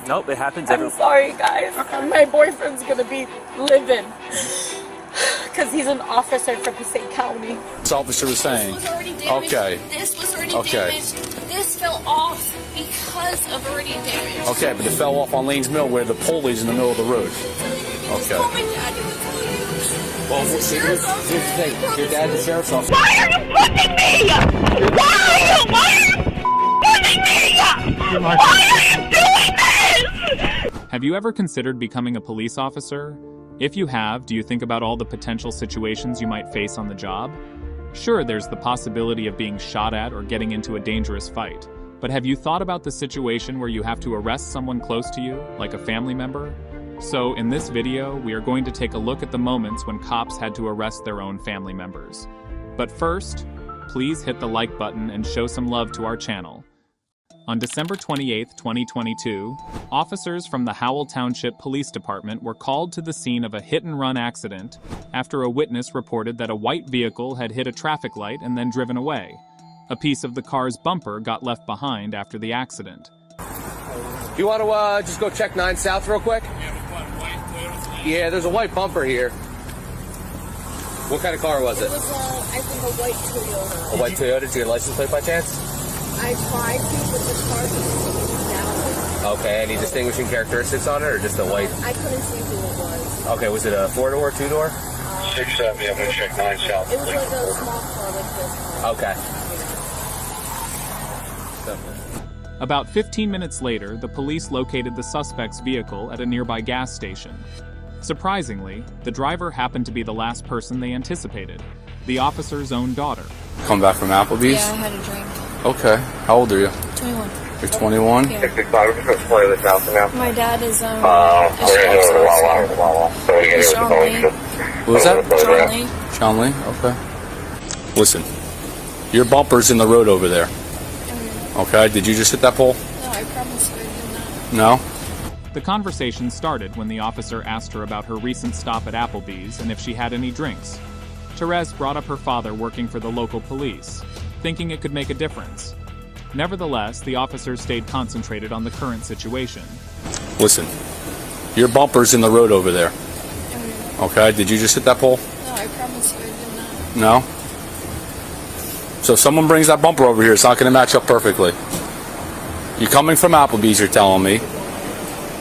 Nope, it happens I'm sorry, guys. My boyfriend's gonna be living because he's an officer from Passaic County. This officer was saying. This was already damaged. Okay. This was already damaged. This fell off because of already damage. Okay, but it fell off on Lanes Mill where the pole is in the middle of the road. Okay. Oh, my dad didn't tell you. Well, Here's the sheriff's officer. your dad's the sheriff's officer. Why are you pushing me? Why are you pushing me? Why are you doing this? Have you ever considered becoming a police officer? If you have, do you think about all the potential situations you might face on the job? Sure, there's the possibility of being shot at or getting into a dangerous fight. But have you thought about the situation where you have to arrest someone close to you, like a family member? So, in this video, we are going to take a look at the moments when cops had to arrest their own family members. But first, please hit the like button and show some love to our channel. On December 28, 2022, officers from the Howell Township Police Department were called to the scene of a hit-and-run accident after a witness reported that a white vehicle had hit a traffic light and then driven away. A piece of the car's bumper got left behind after the accident. You want to just go check 9 South real quick? Yeah, there's a white bumper here. What kind of car was it? It was, I think, a white Toyota. A white Toyota? Did you get a license plate by chance? I tried to, but the car was down. Okay, any distinguishing characteristics on it, or just a white? I couldn't see who it was. Okay, was it a 4-door, 2-door? 670, I'm going to check 9 South. It was like a small car like this car. Okay. About 15 minutes later, the police located the suspect's vehicle at a nearby gas station. Surprisingly, the driver happened to be the last person they anticipated, the officer's own daughter. Come back from Applebee's? Yeah, I had a drink. Okay. How old are you? 21. You're 21? Yeah. 65, we're just going to play this out for now. My dad is, We're going to do it a while. So we get Sean Lee. What was that? Sean Lee. Sean Lee? Okay. Listen, your bumper's in the road over there. Okay, did you just hit that pole? No, I promise you I did not. No? The conversation started when the officer asked her about her recent stop at Applebee's and if she had any drinks. Therese brought up her father working for the local police, thinking it could make a difference. Nevertheless, the officer stayed concentrated on the current situation. Listen, your bumper's in the road over there. Okay, did you just hit that pole? No, I promise you I did not. No? So if someone brings that bumper over here, it's not going to match up perfectly. You're coming from Applebee's, you're telling me.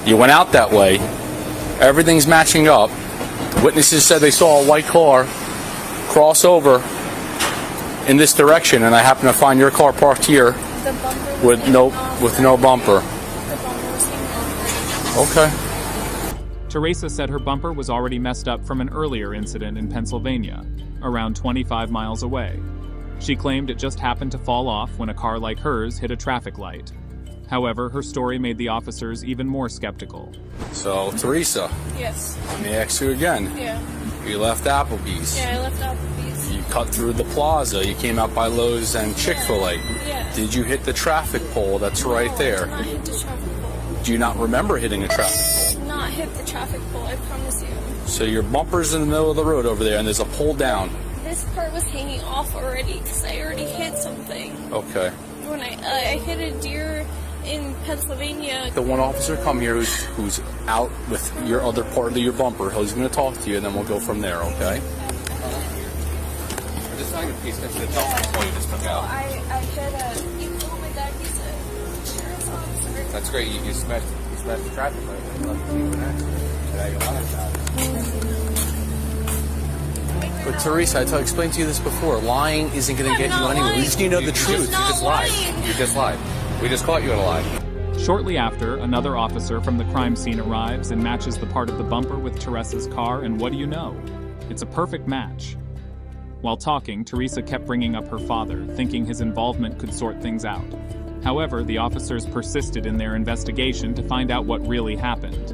You went out that way. Everything's matching up. Witnesses said they saw a white car cross over in this direction, and I happen to find your car parked here with no bumper. The bumper was hanging off. Okay. Teresa said her bumper was already messed up from an earlier incident in Pennsylvania, around 25 miles away. She claimed it just happened to fall off when a car like hers hit a traffic light. However, her story made the officers even more skeptical. So, Teresa, Yes. let me ask you again. Yeah. You left Applebee's. Yeah, I left Applebee's. You cut through the plaza. You came out by Lowe's and Chick-fil-A. Yeah. Did you hit the traffic pole that's right No, there? I did not hit the traffic pole. Do you not remember hitting a traffic pole? Did not hit the traffic pole, I promise you. So your bumper's in the middle of the road over there, and there's a pole down. This part was hanging off already because I already hit something. Okay. When I hit a deer in Pennsylvania. The one officer come here who's out with your other part of your bumper. He's going to talk to you, and then we'll go from there, okay? Just sign a piece next to the telephone before you just took out. I hit a. You told my dad he's a sheriff's officer. That's great. You smashed the traffic light. You left the an accident. Now you're on it. But Teresa, I explained to you this before. Lying isn't going to get you anywhere. We just need to know the truth. You just lied. You just lied. We just caught you in a lie. Shortly after, another officer from the crime scene arrives and matches the part of the bumper with Teresa's car, and what do you know? It's a perfect match. While talking, Teresa kept bringing up her father, thinking his involvement could sort things out. However, the officers persisted in their investigation to find out what really happened.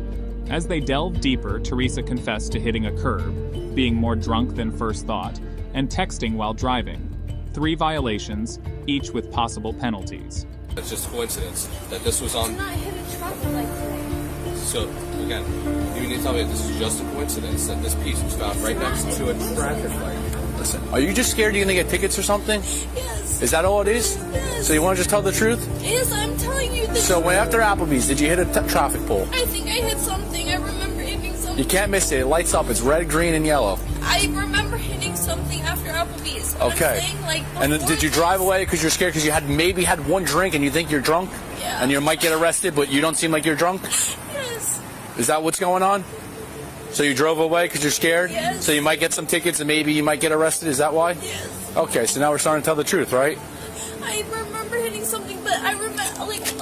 As they delved deeper, Teresa confessed to hitting a curb, being more drunk than first thought, and texting while driving. 3 violations, each with possible penalties. It's just a coincidence that this was on. I did not hit a traffic light today. So, again, you need to tell me that this is just a coincidence that this piece was found right next to a traffic light. Listen, are you just scared you're gonna get tickets or something? Yes. Is that all it is? Yes. So you want to just tell the truth? Yes, I'm telling you this. So when after Applebee's, did you hit a traffic pole? I think I hit something. I remember hitting something. You can't miss it. It lights up. It's red, green, and yellow. I remember hitting something after Applebee's. But Okay. I'm saying, like, And then did you drive away because you're scared because you had maybe had one drink and you think you're drunk? Yeah. And you might get arrested, but you don't seem like you're drunk? Yes. Is that what's going on? So you drove away because you're scared? Yes. So you might get some tickets and maybe you might get arrested? Is that why? Yes. Okay, so now we're starting to tell the truth, right? I remember hitting something, but I remember,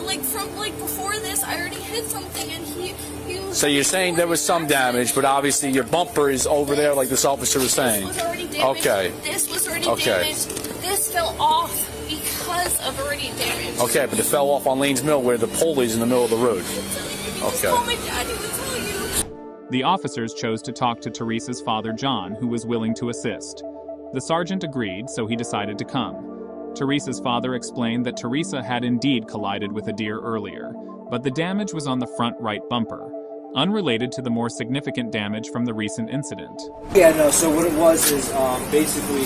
like from before this, I already hit something, and he was. So you're saying there was some damage, but obviously your bumper is over there, like this officer was saying. This was already damaged. Okay. This was already Okay. damaged. This fell off because of already damage. Okay, but it fell off on Lanes Mill where the pole is in the middle of the road. Just Okay. call my dad. He would tell you. The officers chose to talk to Teresa's father, John, who was willing to assist. The sergeant agreed, so he decided to come. Teresa's father explained that Teresa had indeed collided with a deer earlier, but the damage was on the front right bumper, unrelated to the more significant damage from the recent incident. Yeah, no, so what it was is basically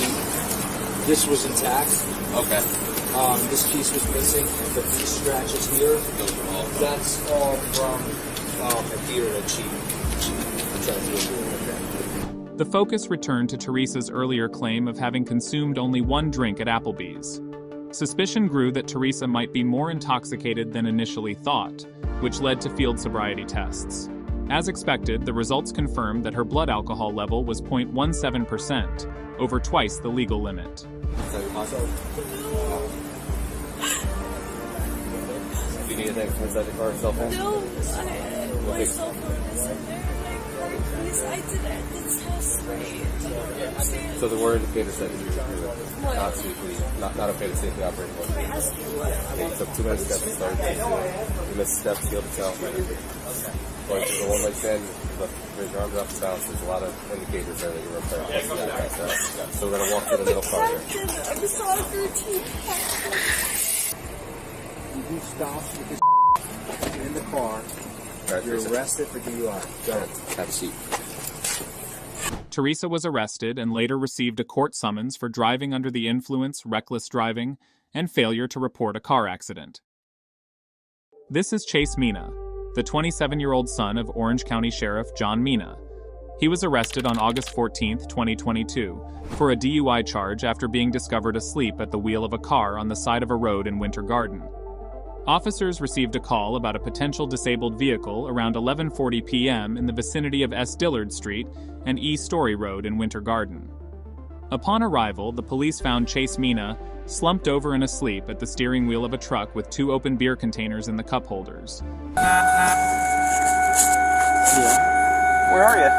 this was intact. Okay. This piece was missing, but these scratches here, that's all from a deer that she tried to do. The focus returned to Teresa's earlier claim of having consumed only one drink at Applebee's. Suspicion grew that Teresa might be more intoxicated than initially thought, which led to field sobriety tests. As expected, the results confirmed that her blood alcohol level was 0.17%, over twice the legal limit. Do you need anything from inside the car? Cell phone? No, my cell phone is in there. Please, I did the test right. So the word indicator said not safely, not okay to safely operate. I asked you what? Okay, you took 2 minutes steps to start. You missed steps, healed itself. Going through the one-leg stand, raise your arms up and down. There's a lot of indicators there that you're repairing. So we're going to walk through the middle part here. I was on a routine. You do stop with this in the car. You're arrested for DUI. Go ahead. Have a seat. Teresa was arrested and later received a court summons for driving under the influence, reckless driving, and failure to report a car accident. This is Chase Mina, the 27-year-old son of Orange County Sheriff John Mina. He was arrested on August 14, 2022, for a DUI charge after being discovered asleep at the wheel of a car on the side of a road in Winter Garden. Officers received a call about a potential disabled vehicle around 11:40 p.m. in the vicinity of S. Dillard Street and E. Story Road in Winter Garden. Upon arrival, the police found Chase Mina slumped over and asleep at the steering wheel of a truck with 2 open beer containers in the cup holders. Where are you?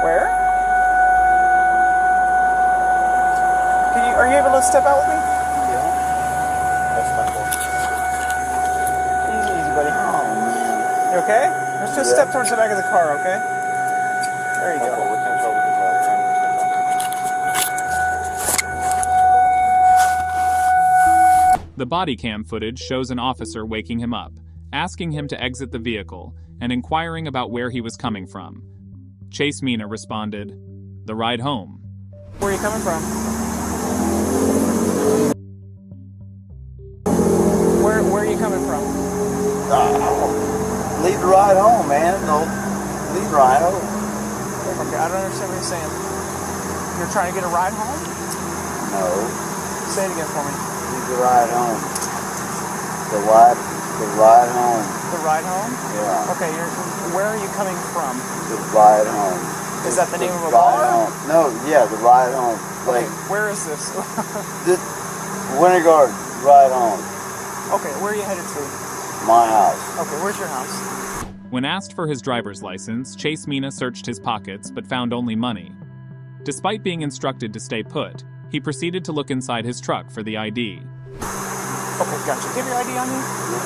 Where? Are you able to step out with me? Easy, buddy. Oh, man. You okay? Let's just step towards the back of the car, okay? There you go. The body cam footage shows an officer waking him up, asking him to exit the vehicle, and inquiring about where he was coming from. Chase Mina responded, "The ride home." Where are you coming from? Where are you coming from? Leave the ride home, man. No, leave the ride home. Okay, I don't understand what you're saying. You're trying to get a ride home? No, Say it again for me. leave the ride home. The ride home. The ride home? Yeah, Okay, where are you coming from? the ride home. Is that the name of a Ride bar? home. No, yeah, the ride home. Okay, Like where is this? this Winter Garden, ride home. Okay, where are you headed to? My house. Okay, where's your house? When asked for his driver's license, Chase Mina searched his pockets but found only money. Despite being instructed to stay put, he proceeded to look inside his truck for the ID. Okay, gotcha. Do you have your ID on you? Yeah.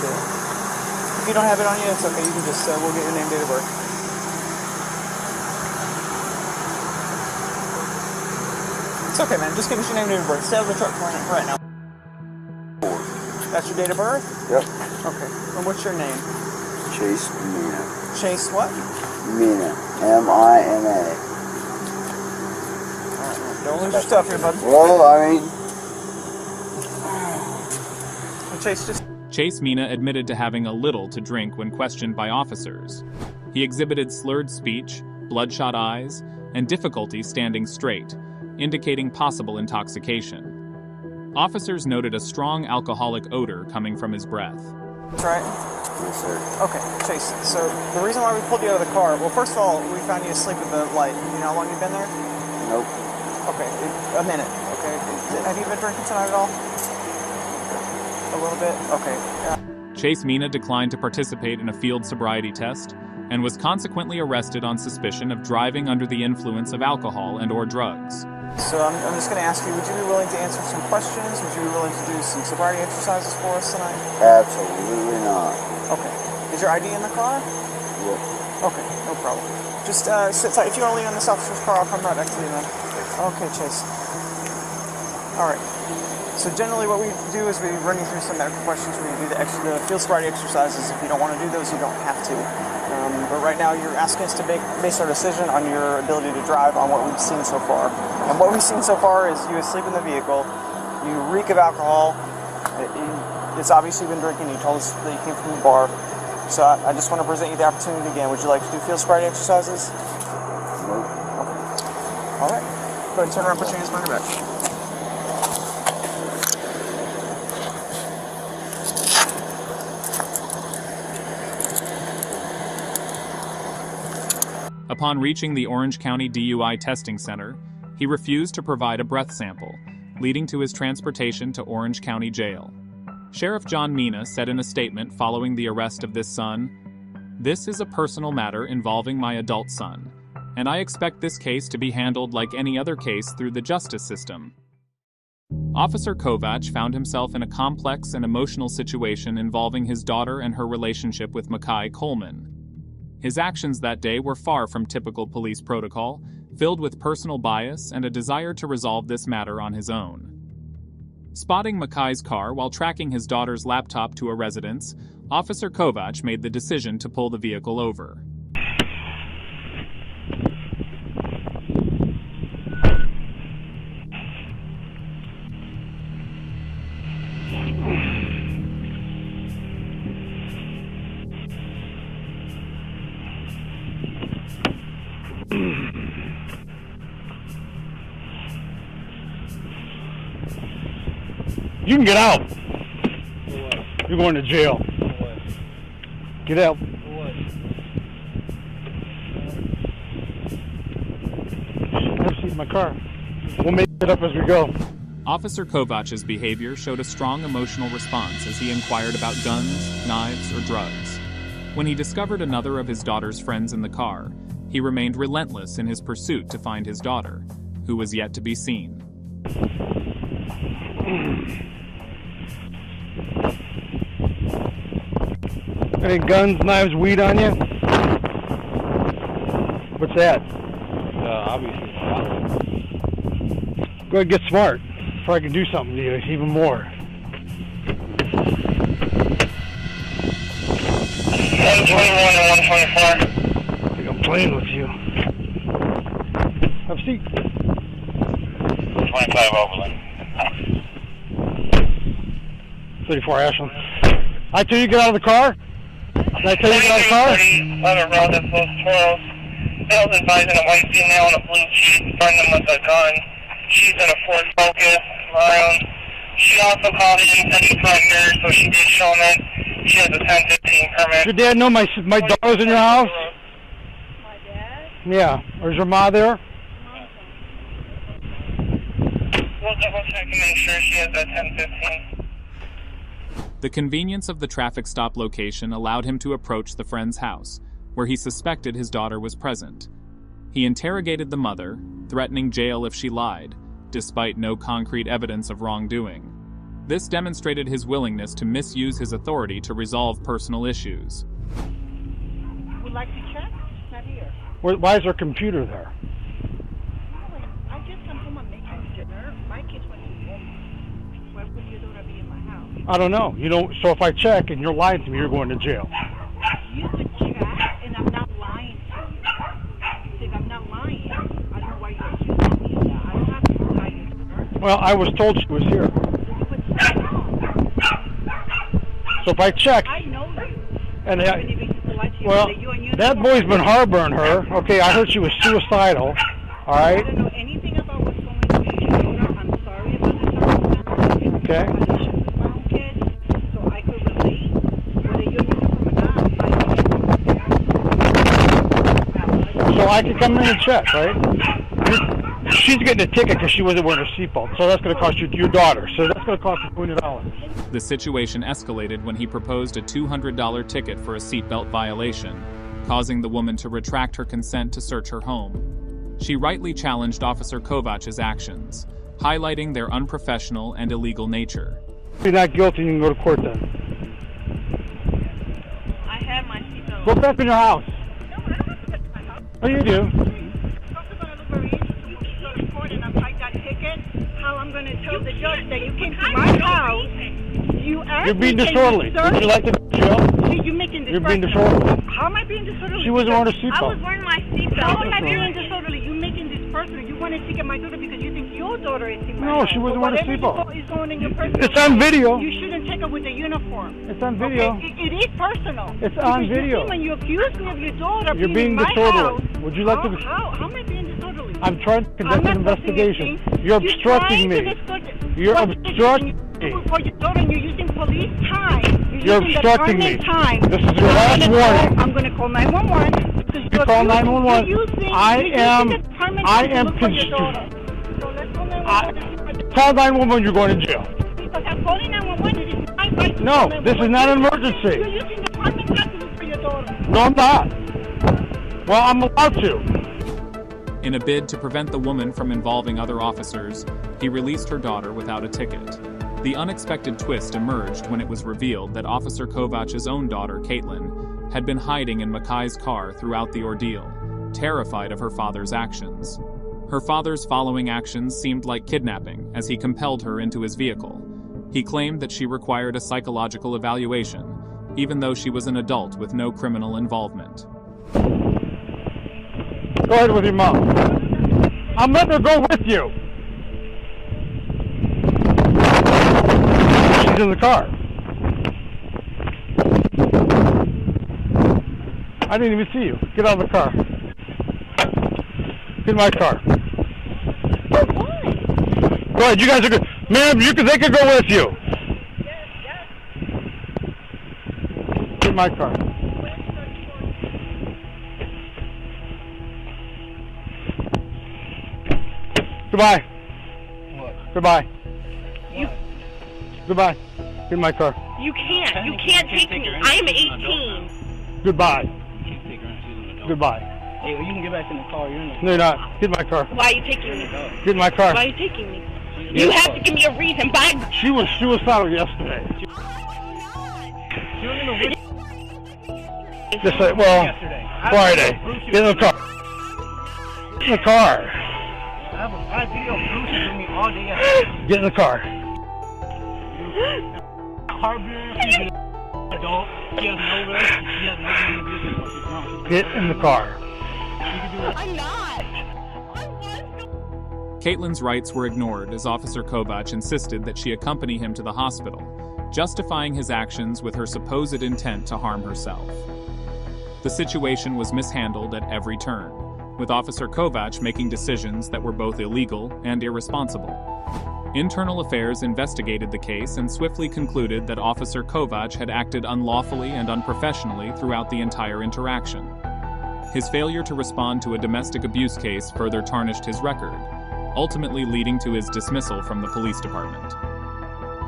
Sure. If you don't have it on you, it's okay. You can just, we'll get your name, date of birth. It's okay, man. Just give us your name, date of birth. Stay out of the truck right now. That's your date of birth? Yep. Okay. And what's your name? Chase Mina. Chase what? Mina. M-I-N-A. Don't lose your stuff here, bud. Well, I mean... Chase Mina admitted to having a little to drink when questioned by officers. He exhibited slurred speech, bloodshot eyes, and difficulty standing straight, indicating possible intoxication. Officers noted a strong alcoholic odor coming from his breath. That's right? Yes, sir. Okay, Chase, so the reason why we pulled you out of the car, well, first of all, we found you asleep at the light. You know how long you've been there? Nope. Okay, a minute, okay. Have you been drinking tonight at all? A little bit? Okay. Chase Mina declined to participate in a field sobriety test and was consequently arrested on suspicion of driving under the influence of alcohol and/or drugs. So I'm just going to ask you, would you be willing to answer some questions? Would you be willing to do some sobriety exercises for us tonight? Absolutely not. Okay. Is your ID in the car? Yes. Okay, no problem. Just sit tight. If you want to lean on this officer's car, I'll come right back to you, man. Okay, Chase. All right. So generally what we do is we run you through some medical questions. We do the field sobriety exercises. If you don't want to do those, you don't have to. But right now you're asking us to base our decision on your ability to drive on what we've seen so far. And what we've seen so far is you asleep in the vehicle, you reek of alcohol, it's obviously been drinking, you told us that you came from the bar. So I just want to present you the opportunity again. Would you like to do field sobriety exercises? Nope. Okay. All right. Go ahead and turn around, put your hands behind your back. Upon reaching the Orange County DUI testing center, he refused to provide a breath sample, leading to his transportation to Orange County Jail. Sheriff John Mina said in a statement following the arrest of this son, "This is a personal matter involving my adult son, and I expect this case to be handled like any other case through the justice system." Officer Kovach found himself in a complex and emotional situation involving his daughter and her relationship with Makai Coleman. His actions that day were far from typical police protocol, filled with personal bias and a desire to resolve this matter on his own. Spotting Makai's car while tracking his daughter's laptop to a residence, Officer Kovach made the decision to pull the vehicle over. You can get out. You're going to jail. Get out. Have a seat in my car. We'll make it up as we go. Officer Kovach's behavior showed a strong emotional response as he inquired about guns, knives, or drugs. When he discovered another of his daughter's friends in the car, he remained relentless in his pursuit to find his daughter, who was yet to be seen. Any guns, knives, weed on you? What's that? Obviously. Go ahead and get smart before I can do something to you, even more. 121 and 124. I think I'm playing with you. Have a seat. 25 Overland. 34 Ashland. I tell you get out of the car? Did I tell you get out of the car? Letter road at Post 12. Bill's advising a white female in a blue jeep, burned them with a gun. She's in a Ford Focus, maroon. She also called in and said she's not here, so she did show them in. She has a 1015 permit. Does your dad know my daughter's in your house? My dad? Yeah. Or is your ma there? We'll double check and make sure she has that 1015. The convenience of the traffic stop location allowed him to approach the friend's house, where he suspected his daughter was present. He interrogated the mother, threatening jail if she lied, despite no concrete evidence of wrongdoing. This demonstrated his willingness to misuse his authority to resolve personal issues. Would like to check? Not here. Why is her computer there? I just come home and making dinner. My kids went to home. Why would your daughter be in my house? I don't know. You know, so if I check and you're lying to me, you're going to jail. You could check, and I'm not lying to you. Well, I was told she was here. So if I check, I know you. and I wouldn't even lie to you. well, You and you that boy's been harboring her. Okay, I heard she was suicidal. All I right. don't know anything about what's going on with your daughter. I'm sorry about the circumstances. Okay. I had issues with my own kids, so I could relate. Whether you're uniform or not, So I can come in and check, right? She's getting a ticket because she wasn't wearing her seatbelt. So that's going to cost you your daughter. So that's going to cost you $200. The situation escalated when he proposed a $200 ticket for a seatbelt violation, causing the woman to retract her consent to search her home. She rightly challenged Officer Kovach's actions, highlighting their unprofessional and illegal nature. If you're not guilty, you can go to court then. I have my seatbelt. Go back in your house. No, I don't have to get to my house. Oh, you do. I'm going to tell the judge that you came to my house. You asked You're being me, disorderly. can Would you like to go to jail? You're making this You're being personal. disorderly. How am I being disorderly? She wasn't wearing a I seatbelt. was wearing my seatbelt. How am I being disorderly? You're making this personal. You want to ticket my daughter because you think your daughter is in my No, house. she wasn't wearing a seatbelt. Whatever is going in your personal It's on video. You shouldn't take her with a uniform. It's on video. Okay? It is personal. It's on Because video. When you accuse me of your daughter You're being being in my disorderly. house, Would you like to? how am I being disorderly? I'm trying to conduct an investigation. You're obstructing me. You're obstructing me. For your daughter, you're using police time. You're using obstructing me. the time. This is your last warning. I'm going to call 911. You call 911. I am constricted. Call 911. You're going to jail. Because I'm calling 911. It is my right to No, call this is not an 911. emergency. You're using the parking lot to look for your daughter. No, I'm not. Well, I'm allowed to. In a bid to prevent the woman from involving other officers, he released her daughter without a ticket. The unexpected twist emerged when it was revealed that Officer Kovach's own daughter, Caitlin, had been hiding in Makai's car throughout the ordeal, terrified of her father's actions. Her father's following actions seemed like kidnapping as he compelled her into his vehicle. He claimed that she required a psychological evaluation, even though she was an adult with no criminal involvement. Go ahead with your mom. I'm letting her go with you. She's in the car. I didn't even see you. Get out of the car. Get in my car. Go ahead. You guys are good. Ma'am, they could go with you. Get in my car. Goodbye. What? Goodbye. You, Goodbye. Get in my car. you can't. You can't take me. I am 18. Goodbye. Goodbye. Hey, well, you can get back in the car. You're in the No, you're not. Get in my car. Why are you taking me? Get in my car. Why are you taking me? You have to give me a reason. Bye. She was suicidal yesterday. Just like, well, Friday. Get in the car. Get in the car. I have a video of Bruce with me all day yesterday. Get in the car. She's an adult. She has no risk. She has no business. Get in the car. I'm not. Caitlin's rights were ignored as Officer Kovach insisted that she accompany him to the hospital, justifying his actions with her supposed intent to harm herself. The situation was mishandled at every turn, with Officer Kovach making decisions that were both illegal and irresponsible. Internal Affairs investigated the case and swiftly concluded that Officer Kovach had acted unlawfully and unprofessionally throughout the entire interaction. His failure to respond to a domestic abuse case further tarnished his record, ultimately leading to his dismissal from the police department.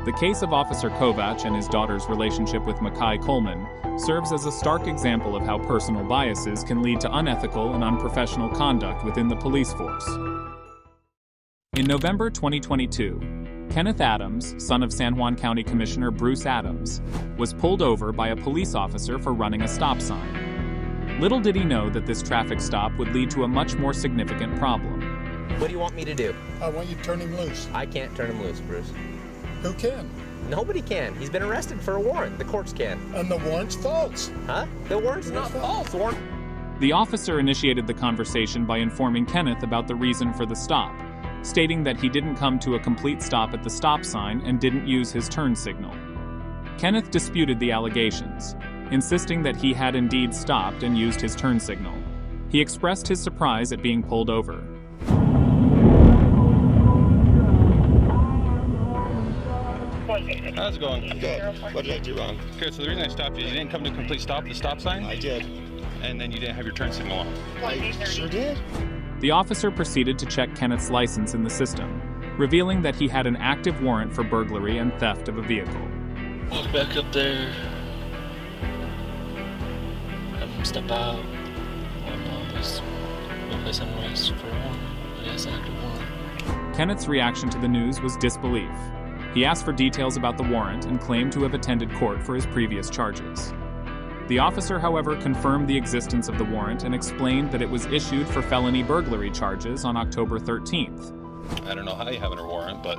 The case of Officer Kovach and his daughter's relationship with Makai Coleman serves as a stark example of how personal biases can lead to unethical and unprofessional conduct within the police force. In November 2022, Kenneth Adams, son of San Juan County Commissioner Bruce Adams, was pulled over by a police officer for running a stop sign. Little did he know that this traffic stop would lead to a much more significant problem. What do you want me to do? I want you to turn him loose. I can't turn him loose, Bruce. Who can? Nobody can. He's been arrested for a warrant. The courts can. And the warrant's false. Huh? The warrant's not false. The officer initiated the conversation by informing Kenneth about the reason for the stop, stating that he didn't come to a complete stop at the stop sign and didn't use his turn signal. Kenneth disputed the allegations, insisting that he had indeed stopped and used his turn signal. He expressed his surprise at being pulled over. How's it going? Good. What did I do wrong? Okay, so the reason I stopped you didn't come to a complete stop at the stop sign? I did. And then you didn't have your turn signal on? I sure did. The officer proceeded to check Kenneth's license in the system, revealing that he had an active warrant for burglary and theft of a vehicle. Walk back up there. Have him step out. Please place on arrest for a warrant. Yes, active warrant. Kenneth's reaction to the news was disbelief. He asked for details about the warrant and claimed to have attended court for his previous charges. The officer, however, confirmed the existence of the warrant and explained that it was issued for felony burglary charges on October 13th. I don't know how you have a warrant, but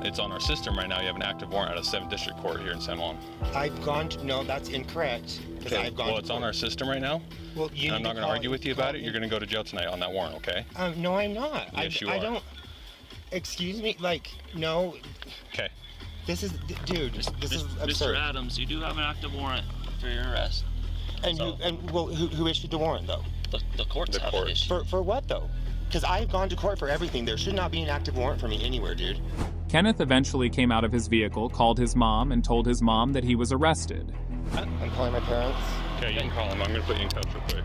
it's on our system right now. You have an active warrant out of 7th District Court here in San Juan. I've gone to, no, that's incorrect. Okay, well, it's on our system right now. Well, and I'm not going to argue with you about it. You're going to go to jail tonight on that warrant, okay? No, I'm not. Yes, you are. I don't, excuse me, like, no. Okay. This is, dude, this is absurd. Mr. Adams, you do have an active warrant for your arrest. And who issued the warrant, though? The courts have it issued. For what, though? Because I've gone to court for everything. There should not be an active warrant for me anywhere, dude. Kenneth eventually came out of his vehicle, called his mom, and told his mom that he was arrested. I'm calling my parents. Okay, you can call them. I'm going to put you in touch real quick.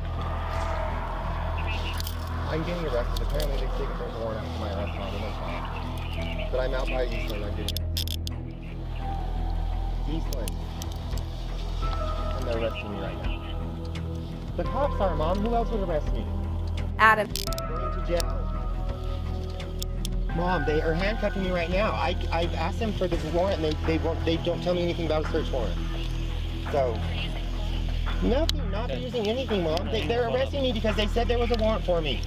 I'm getting arrested. Apparently they've taken a warrant out for my arrest on them. But I'm out by Eastland. I'm getting Eastland. And they're arresting me right now. The cops are, Mom. Who else would arrest me? Adam. Going to jail. Mom, they are handcuffing me right now. I've asked them for this warrant, and they don't tell me anything about a search warrant. So, nothing, not using anything, Mom. They're arresting me because they said there was a warrant for me.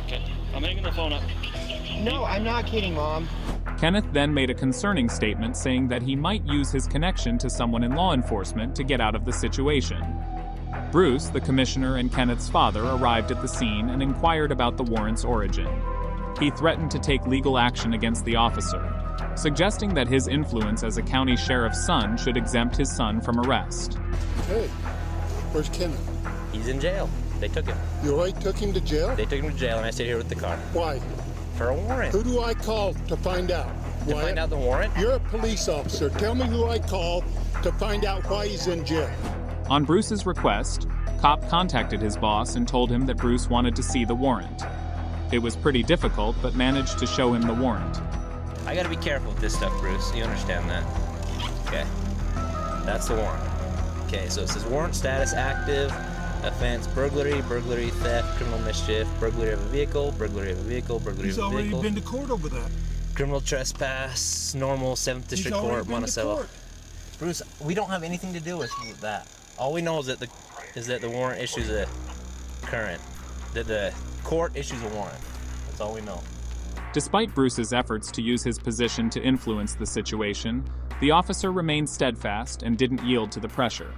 Okay, I'm hanging the phone up. No, I'm not kidding, Mom. Kenneth then made a concerning statement saying that he might use his connection to someone in law enforcement to get out of the situation. Bruce, the commissioner, and Kenneth's father arrived at the scene and inquired about the warrant's origin. He threatened to take legal action against the officer, suggesting that his influence as a county sheriff's son should exempt his son from arrest. Hey, where's Kenneth? He's in jail. They took him. You already took him to jail? They took him to jail, and I stayed here with the car. Why? For a warrant. Who do I call to find out? To find out the warrant? You're a police officer. Tell me who I call to find out why he's in jail. On Bruce's request, Cop contacted his boss and told him that Bruce wanted to see the warrant. It was pretty difficult, but managed to show him the warrant. I gotta be careful with this stuff, Bruce. You understand that? Okay. That's the warrant. Okay, so it says warrant status active, offense burglary, burglary, theft, criminal mischief, burglary of a vehicle, burglary of a vehicle, burglary He's of a vehicle. already been to court over that. Criminal trespass, normal 7th District Court, Monticello. Bruce, we don't have anything to do with that. All we know is that the warrant issues a current. That the court issues a warrant. That's all we know. Despite Bruce's efforts to use his position to influence the situation, the officer remained steadfast and didn't yield to the pressure.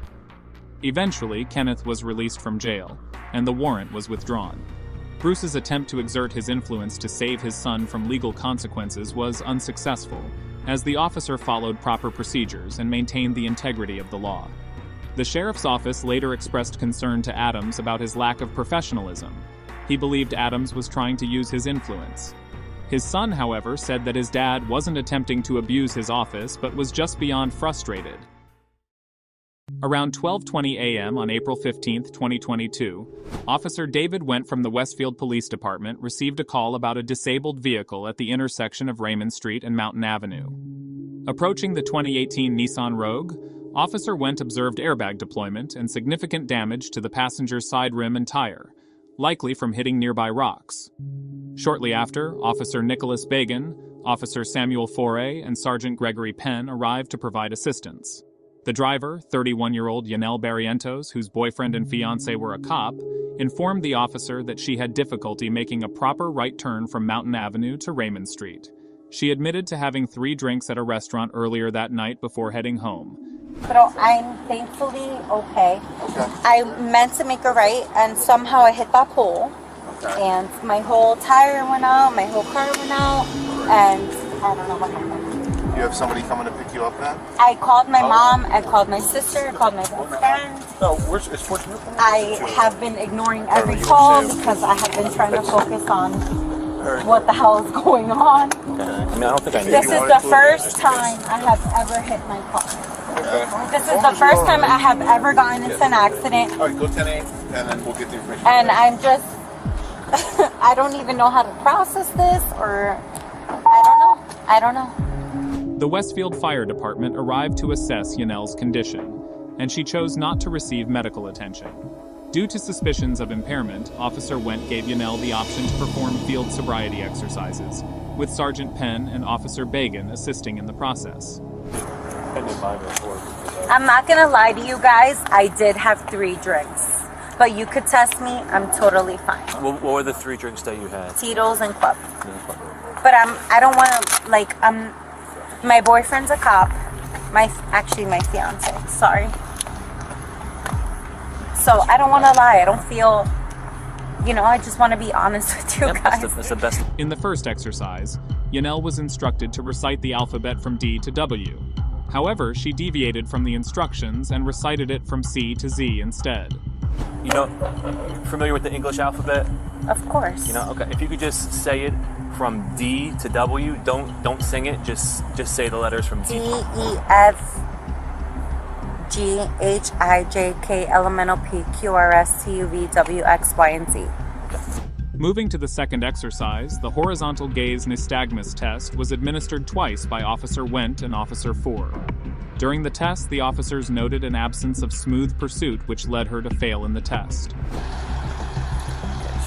Eventually, Kenneth was released from jail, and the warrant was withdrawn. Bruce's attempt to exert his influence to save his son from legal consequences was unsuccessful, as the officer followed proper procedures and maintained the integrity of the law. The sheriff's office later expressed concern to Adams about his lack of professionalism. He believed Adams was trying to use his influence. His son, however, said that his dad wasn't attempting to abuse his office, but was just beyond frustrated. Around 12:20 a.m. on April 15, 2022, Officer David Went from the Westfield Police Department received a call about a disabled vehicle at the intersection of Raymond Street and Mountain Avenue. Approaching the 2018 Nissan Rogue, Officer Went observed airbag deployment and significant damage to the passenger's side rim and tire, likely from hitting nearby rocks. Shortly after, Officer Nicholas Bagan, Officer Samuel Foray, and Sergeant Gregory Penn arrived to provide assistance. The driver, 31-year-old Yanel Barrientos, whose boyfriend and fiancé were a cop, informed the officer that she had difficulty making a proper right turn from Mountain Avenue to Raymond Street. She admitted to having 3 drinks at a restaurant earlier that night before heading home. But I'm thankfully okay. I meant to make a right, and somehow I hit that pole. and my whole tire went out, my whole car went out, and I don't know what happened. You have somebody coming to pick you up then? I called my mom, I called my sister, I called my best friend. Is Fortune? I have been ignoring every call because I have been trying to focus on what the hell is going on. I mean, I don't think I need This is the first time I have ever hit my car. This is the first time I have ever gotten into an accident. All right, go 10-8, and then we'll get the information. And I'm just, I don't even know how to process this, or I don't know. The Westfield Fire Department arrived to assess Yanel's condition, and she chose not to receive medical attention. Due to suspicions of impairment, Officer Wendt gave Yanel the option to perform field sobriety exercises, with Sergeant Penn and Officer Bagan assisting in the process. I'm not gonna lie to you guys, I did have 3 drinks. But you could test me, I'm totally fine. What were the 3 drinks that you had? Tito's and Club. But I don't wanna, like, my boyfriend's a cop. Actually my fiance, sorry. So I don't wanna lie, I don't feel, I just wanna be honest with you guys. That's the best. In the first exercise, Yanel was instructed to recite the alphabet from D to W. However, she deviated from the instructions and recited it from C to Z instead. Familiar with the English alphabet? Of course. Okay. If you could just say it from D to W, don't sing it. Just say the letters from D. D-E-F-G-H-I-J-K-L-M-N-O-P-Q-R-S-T-U-V-W-X, Y, and Z. Moving to the second exercise, the horizontal gaze nystagmus test was administered twice by Officer Wendt and Officer Four. During the test, the officers noted an absence of smooth pursuit, which led her to fail in the test. Okay,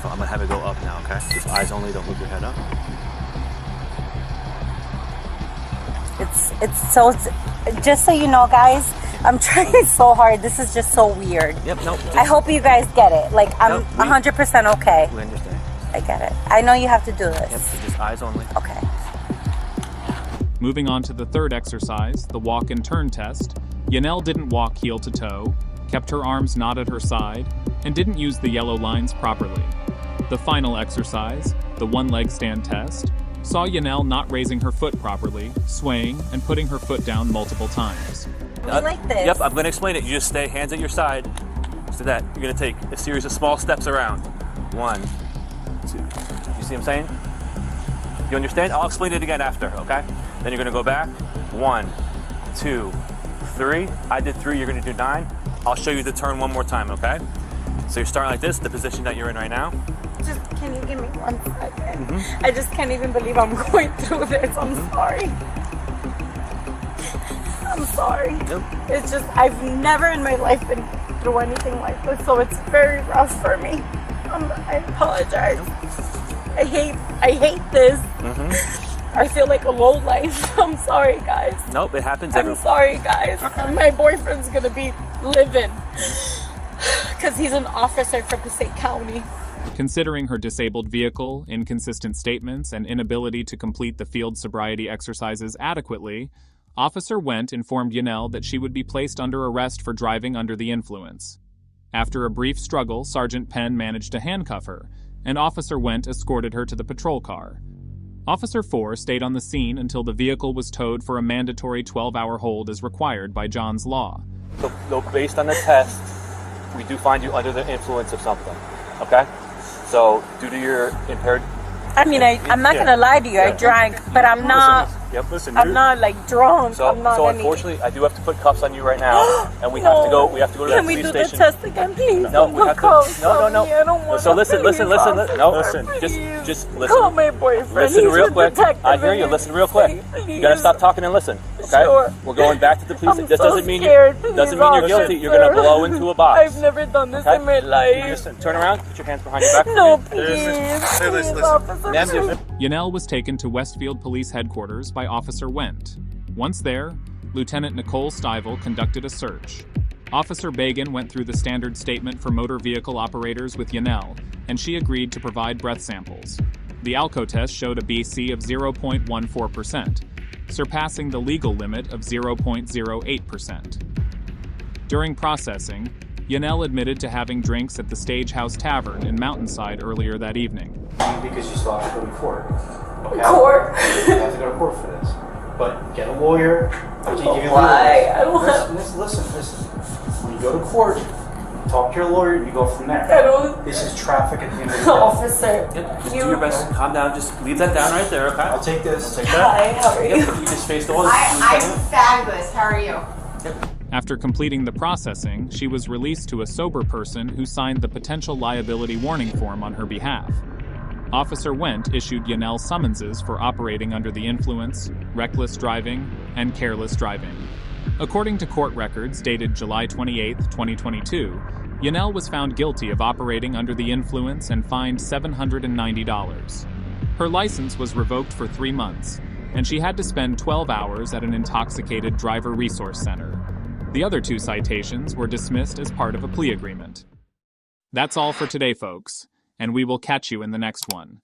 so I'm gonna have it go up now, okay? Just eyes only, don't move your head up. It's so, just so you know, guys, I'm trying so hard. This is just so weird. Yep, nope. I hope you guys get it. Like, I'm 100% okay. We understand. I get it. I know you have to do this. Yep, so just eyes only. Okay. Moving on to the third exercise, the walk and turn test, Yanel didn't walk heel to toe, kept her arms not at her side, and didn't use the yellow lines properly. The final exercise, the one-leg stand test, saw Yanel not raising her foot properly, swaying, and putting her foot down multiple times. Like this. Yep, I'm going to explain it. You just stay hands at your side. So that you're going to take a series of small steps around. 1, 2. You see what I'm saying? You understand? I'll explain it again after, okay? Then you're going to go back. 1, 2, 3. I did 3, you're going to do 9. I'll show you the turn one more time, okay? So you're starting like this, the position that you're in right now. Just, can you give me 1 second? I just can't even believe I'm going through this. I'm sorry. I'm sorry. Nope. It's just, I've never in my life been through anything like this, so it's very rough for me. I apologize. I hate this. I feel like a low life. I'm sorry, guys. Nope, it happens. I'm sorry, guys. My boyfriend's gonna be living because he's an officer for Passaic County. Considering her disabled vehicle, inconsistent statements, and inability to complete the field sobriety exercises adequately, Officer Wendt informed Yanel that she would be placed under arrest for driving under the influence. After a brief struggle, Sergeant Penn managed to handcuff her, and Officer Wendt escorted her to the patrol car. Officer 4 stayed on the scene until the vehicle was towed for a mandatory 12-hour hold as required by John's law. So based on the test, we do find you under the influence of something, okay? So due to your impaired... I mean, I'm not gonna lie to you. I drank, but I'm not. Listen, I'm not like drunk. So, I'm not so any... unfortunately, I do have to put cuffs on you right now, and we have to go. We have to go to Can that we police do station. the test again, please? No, we have to. No. I don't want So listen. No, listen. Just listen. Call my boyfriend. Listen He's real the quick. detective I hear you. Listen real quick. You gotta stop talking and listen. Okay? Sure. We're going back to the police. I'm This so doesn't mean scared. doesn't mean you're guilty. You're gonna blow into a box. I've never done this in my life. Listen. Turn around. Put your hands behind your back. No, please. Yanel was taken to Westfield Police Headquarters by Officer Wendt. Once there, Lieutenant Nicole Stivel conducted a search. Officer Bagan went through the standard statement for motor vehicle operators with Yanel, and she agreed to provide breath samples. The ALCO test showed a BC of 0.14%, surpassing the legal limit of 0.08%. During processing, Yanel admitted to having drinks at the Stagehouse Tavern in Mountainside earlier that evening. Because you still have to go to court. Okay? Court? You have to go to court for this. But get a lawyer. I can give you Why? legal I don't advice. Listen. When you go to court, talk to your lawyer and you go from there. I don't. This is traffic at the end of the day. Officer. Yep, just do your best. Calm down. Just leave that down right there, okay? I'll take this. Take that. Hi, how are you? Yep, you just faced all this. I'm fabulous. How are you? After completing the processing, she was released to a sober person who signed the potential liability warning form on her behalf. Officer Wendt issued Yanel summonses for operating under the influence, reckless driving, and careless driving. According to court records dated July 28, 2022, Yanel was found guilty of operating under the influence and fined $790. Her license was revoked for 3 months, and she had to spend 12 hours at an intoxicated driver resource center. The other 2 citations were dismissed as part of a plea agreement. That's all for today, folks, and we will catch you in the next one.